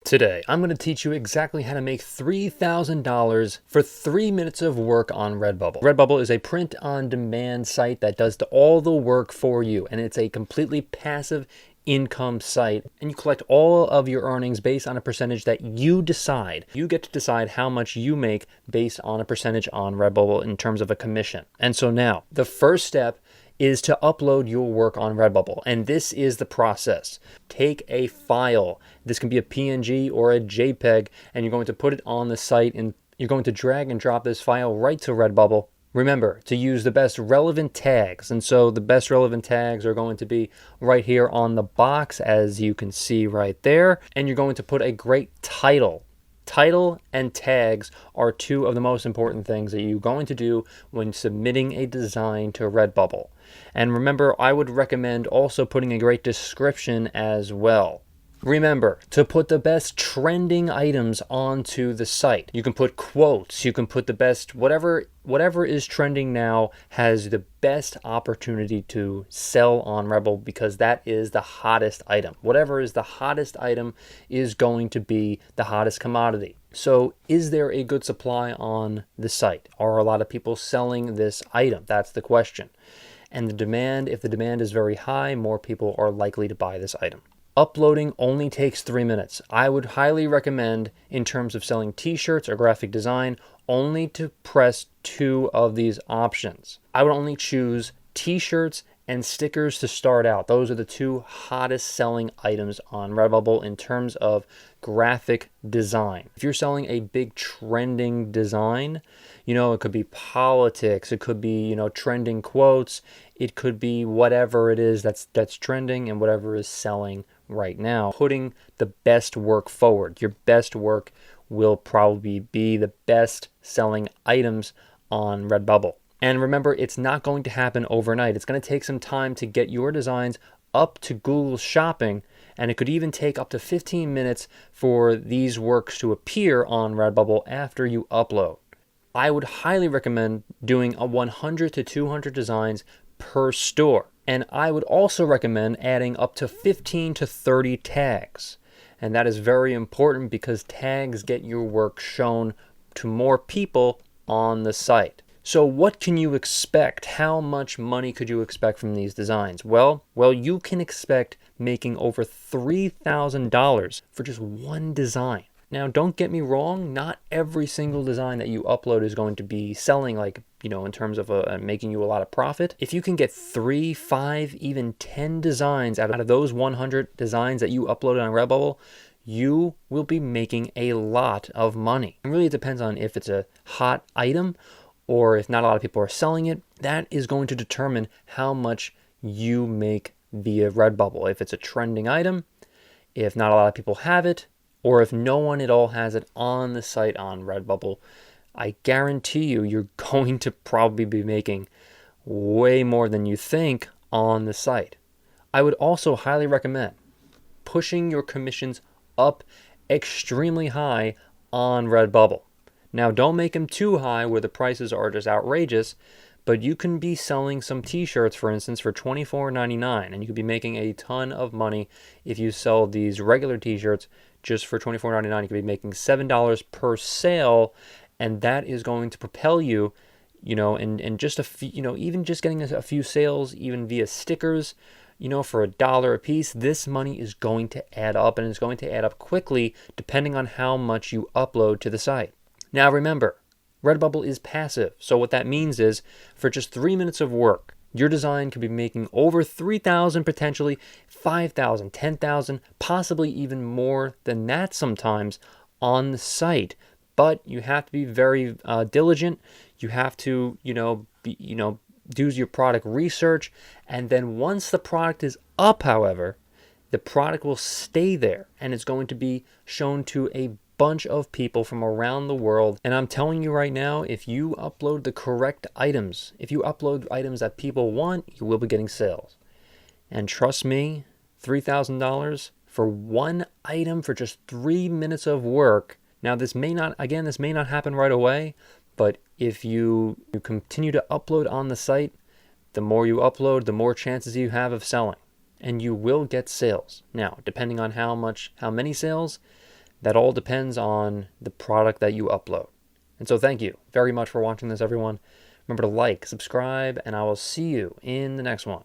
Today, I'm going to teach you exactly how to make $3,000 for 3 minutes of work on Redbubble. Redbubble is a print-on-demand site that does all the work for you, and it's a completely passive income site, and you collect all of your earnings based on a percentage that you decide. You get to decide how much you make based on a percentage on Redbubble in terms of a commission. And so now, the first step is to upload your work on Redbubble. And this is the process. Take a file. This can be a PNG or a JPEG, and you're going to put it on the site, and you're going to drag and drop this file right to Redbubble. Remember to use the best relevant tags. And so the best relevant tags are going to be right here on the box, as you can see right there. And you're going to put a great title. Title and tags are two of the most important things that you're going to do when submitting a design to Redbubble. And remember, I would recommend also putting a great description as well. Remember to put the best trending items onto the site. You can put quotes, you can put the best, whatever is trending now has the best opportunity to sell on Redbubble, because that is the hottest item. Whatever is the hottest item is going to be the hottest commodity. So is there a good supply on the site? Are a lot of people selling this item? That's the question. And the demand, if the demand is very high, more people are likely to buy this item. Uploading only takes 3 minutes. I would highly recommend, in terms of selling t-shirts or graphic design, only to press 2 of these options. I would only choose t-shirts and stickers to start out. Those are the 2 hottest selling items on Redbubble in terms of graphic design. If you're selling a big trending design, it could be politics, it could be, trending quotes, it could be whatever it is that's trending and whatever is selling right now. Putting the best work forward. Your best work will probably be the best selling items on Redbubble. And remember, it's not going to happen overnight. It's going to take some time to get your designs up to Google Shopping, and it could even take up to 15 minutes for these works to appear on Redbubble after you upload. I would highly recommend doing a 100 to 200 designs per store. And I would also recommend adding up to 15 to 30 tags. And that is very important because tags get your work shown to more people on the site. So what can you expect? How much money could you expect from these designs? Well, you can expect making over $3,000 for just one design. Now, don't get me wrong, not every single design that you upload is going to be selling in terms of making you a lot of profit. If you can get 3, 5, even 10 designs out of those 100 designs that you upload on Redbubble, you will be making a lot of money. And really, it depends on if it's a hot item or if not a lot of people are selling it. That is going to determine how much you make via Redbubble. If it's a trending item, if not a lot of people have it, or if no one at all has it on the site on Redbubble, I guarantee you're going to probably be making way more than you think on the site. I would also highly recommend pushing your commissions up extremely high on Redbubble. Now, don't make them too high where the prices are just outrageous, but you can be selling some t-shirts, for instance, for $24.99, and you could be making a ton of money if you sell these regular t-shirts just for $24.99. You could be making $7 per sale, and that is going to propel you, and just a few, even just getting a few sales, even via stickers, for $1 a piece, this money is going to add up, and it's going to add up quickly depending on how much you upload to the site. Now remember, Redbubble is passive, so what that means is for just 3 minutes of work, your design could be making over $3,000, potentially $5,000, $10,000, possibly even more than that sometimes on the site. But you have to be very diligent. You have to, do your product research, and then once the product is up, however, the product will stay there, and it's going to be shown to a bunch of people from around the world. And I'm telling you right now, if you upload the correct items, if you upload items that people want, you will be getting sales. And trust me, $3,000 for one item for just 3 minutes of work. Now, this may not happen right away, but if you continue to upload on the site, the more you upload, the more chances you have of selling, and you will get sales. Now, depending on how many sales, That all depends on the product that you upload. And so thank you very much for watching this, everyone. Remember to like, subscribe, and I will see you in the next one.